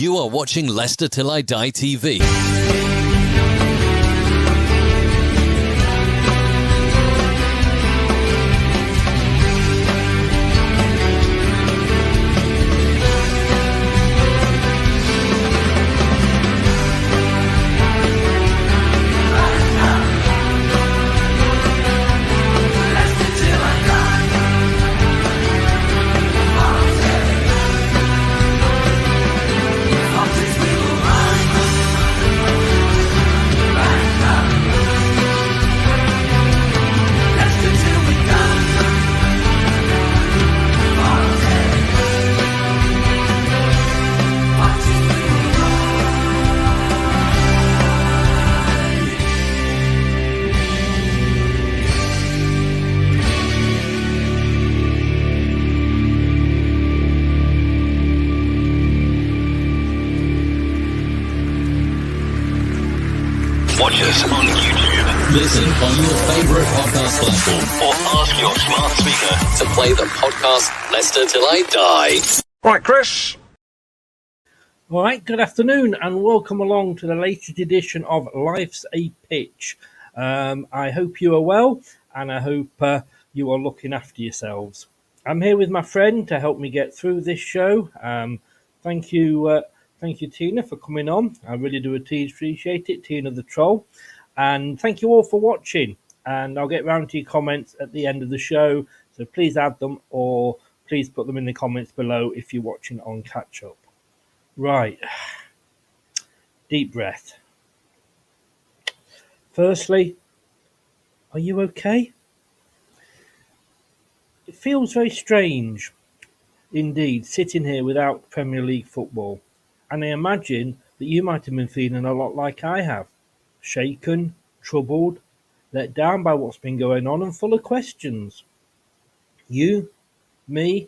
You are watching Leicester Till I Die TV. Watch us on YouTube. Listen on your favourite podcast platform. Or ask your smart speaker To play the podcast Leicester Till I Die. Right, Chris. All right, good afternoon and welcome along to the latest edition of Life's a Pitch. I hope you are well and I hope you are looking after yourselves. I'm here with my friend to help me get through this show. Thank you, Tina, for coming on. I really do appreciate it, Tina the Troll. And thank you all for watching. And I'll get round to your comments at the end of the show. So please add them or please put them in the comments below if you're watching on catch up. Right. Deep breath. Firstly, are you okay? It feels very strange indeed sitting here without Premier League football. And I imagine that you might have been feeling a lot like I have. Shaken, troubled, let down by what's been going on and full of questions. You, me,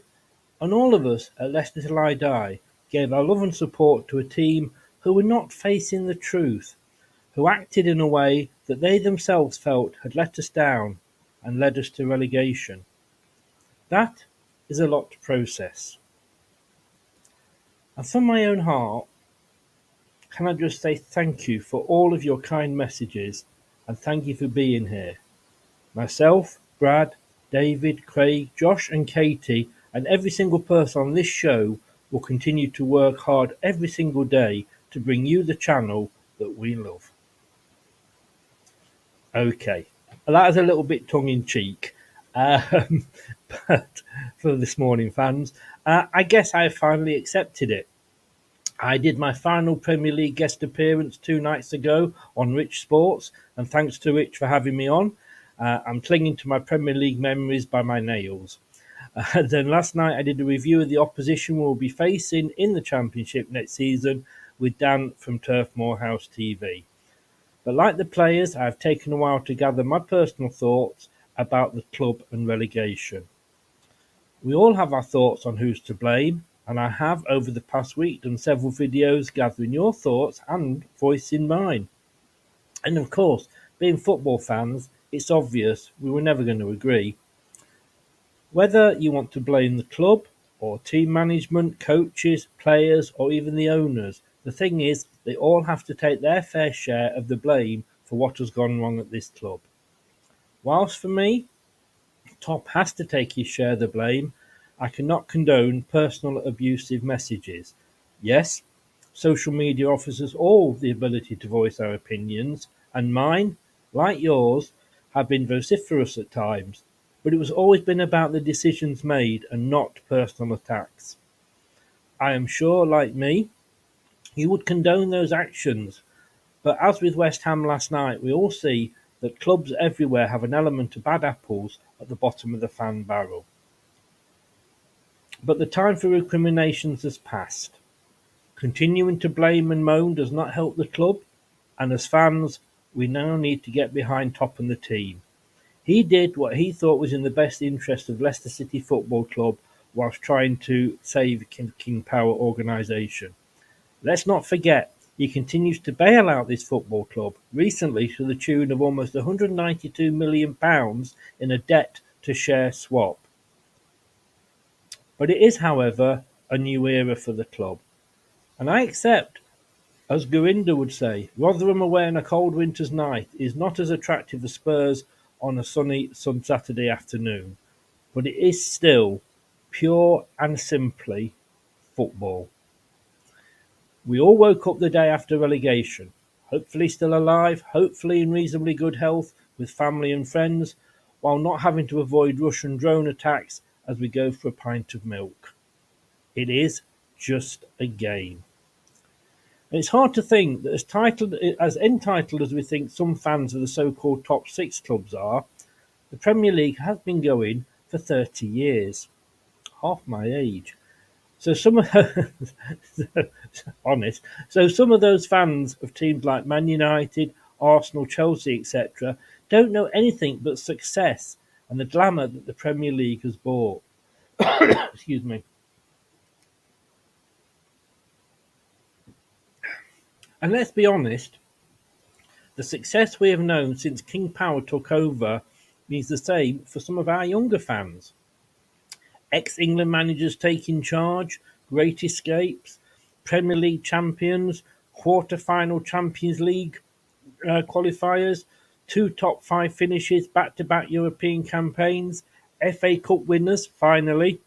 and all of us at Leicester Till I Die gave our love and support to a team who were not facing the truth, who acted in a way that they themselves felt had let us down and led us to relegation. That is a lot to process. And from my own heart, can I just say thank you for all of your kind messages and thank you for being here. Myself, Brad, David, Craig, Josh and Katey and every single person on this show will continue to work hard every single day to bring you the channel that we love. Okay, that is a little bit tongue-in-cheek, but for this morning fans, I guess I finally accepted it. I did my final Premier League guest appearance 2 nights ago on Rich Sports, and thanks to Rich for having me on. I'm clinging to my Premier League memories by my nails. Then last night I did a review of the opposition we'll be facing in the Championship next season with Dan from Turf Moorhouse TV. But like the players, I've taken a while to gather my personal thoughts about the club and relegation. We all have our thoughts on who's to blame, and I have over the past week done several videos gathering your thoughts and voicing mine. And of course, being football fans, it's obvious we were never going to agree. Whether you want to blame the club or team management, coaches, players or even the owners, the thing is they all have to take their fair share of the blame for what has gone wrong at this club. Whilst for me, Top has to take his share of the blame, I cannot condone personal abusive messages. Yes, social media offers us all the ability to voice our opinions, and mine, like yours, have been vociferous at times, but it has always been about the decisions made and not personal attacks. I am sure, like me, you would condone those actions, but as with West Ham last night, we all see that clubs everywhere have an element of bad apples at the bottom of the fan barrel. But the time for recriminations has passed. Continuing to blame and moan does not help the club, and as fans, we now need to get behind Top and the team. He did what he thought was in the best interest of Leicester City Football Club whilst trying to save King Power organisation. Let's not forget, he continues to bail out this football club, recently to the tune of almost £192 million in a debt-to-share swap. But it is, however, a new era for the club. And I accept, as Gurinder would say, Rotherham away on a cold winter's night is not as attractive as Spurs on a sunny Saturday afternoon, but it is still pure and simply football. We all woke up the day after relegation, hopefully still alive, hopefully in reasonably good health, with family and friends, while not having to avoid Russian drone attacks as we go for a pint of milk. It is just a game. And it's hard to think that as entitled as we think some fans of the so-called top six clubs are, the Premier League has been going for 30 years, half my age. So some of honest. So some of those fans of teams like Man United, Arsenal, Chelsea, etc., don't know anything but success and the glamour that the Premier League has brought. Excuse me. And let's be honest, the success we have known since King Power took over means the same for some of our younger fans. Ex-England managers taking charge, great escapes, Premier League champions, quarter-final Champions League qualifiers, two top five finishes, back-to-back European campaigns, FA Cup winners, finally,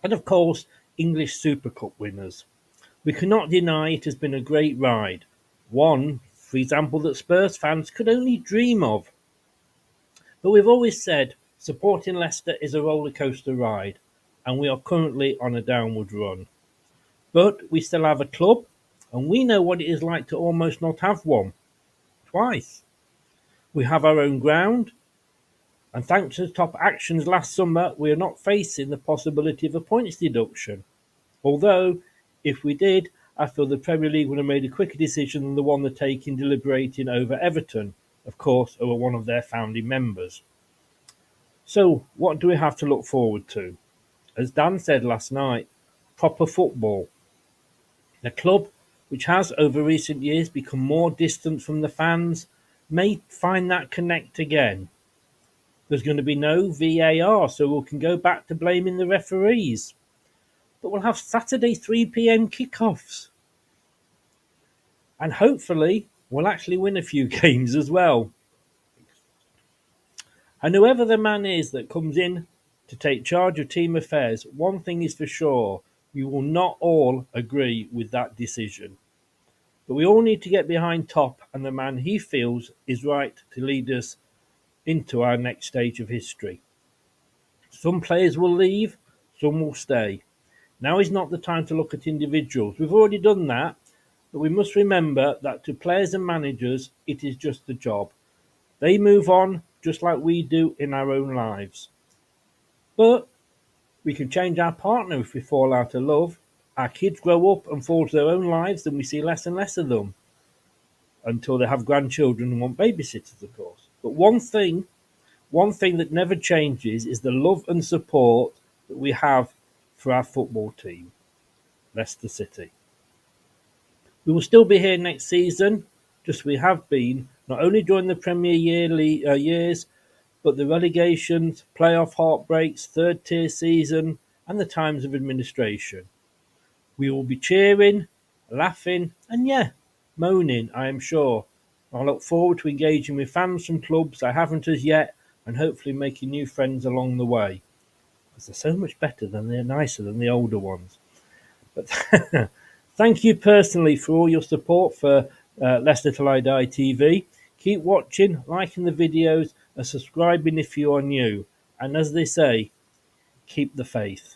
and of course, English Super Cup winners. We cannot deny it has been a great ride, one, for example, that Spurs fans could only dream of. But we've always said supporting Leicester is a roller coaster ride, and we are currently on a downward run. But we still have a club, and we know what it is like to almost not have one. Twice. We have our own ground, and thanks to the top actions last summer, we are not facing the possibility of a points deduction. Although, if we did, I feel the Premier League would have made a quicker decision than the one they're taking deliberating over Everton, of course, who are one of their founding members. So, what do we have to look forward to? As Dan said last night, proper football. The club, which has over recent years become more distant from the fans, may find that connect again. There's going to be no VAR, so we can go back to blaming the referees. But we'll have Saturday 3 p.m. kickoffs. And hopefully, we'll actually win a few games as well. And whoever the man is that comes in to take charge of team affairs, one thing is for sure, we will not all agree with that decision. But we all need to get behind Top and the man he feels is right to lead us into our next stage of history. Some players will leave, some will stay. Now is not the time to look at individuals. We've already done that, but we must remember that to players and managers, it is just a job. They move on just like we do in our own lives. But we can change our partner if we fall out of love. Our kids grow up and forge their own lives, and we see less and less of them until they have grandchildren and want babysitters, of course. But one thing that never changes is the love and support that we have for our football team, Leicester City. We will still be here next season, just as we have been, not only during the Premier years, but the relegations, playoff heartbreaks, third-tier season, and the times of administration. We will be cheering, laughing, and moaning, I am sure. I look forward to engaging with fans from clubs I haven't as yet, and hopefully making new friends along the way. Because they're so much better they're nicer than the older ones. But thank you personally for all your support for Leicester Till I Die TV. Keep watching, liking the videos, and subscribing if you are new. And as they say, keep the faith.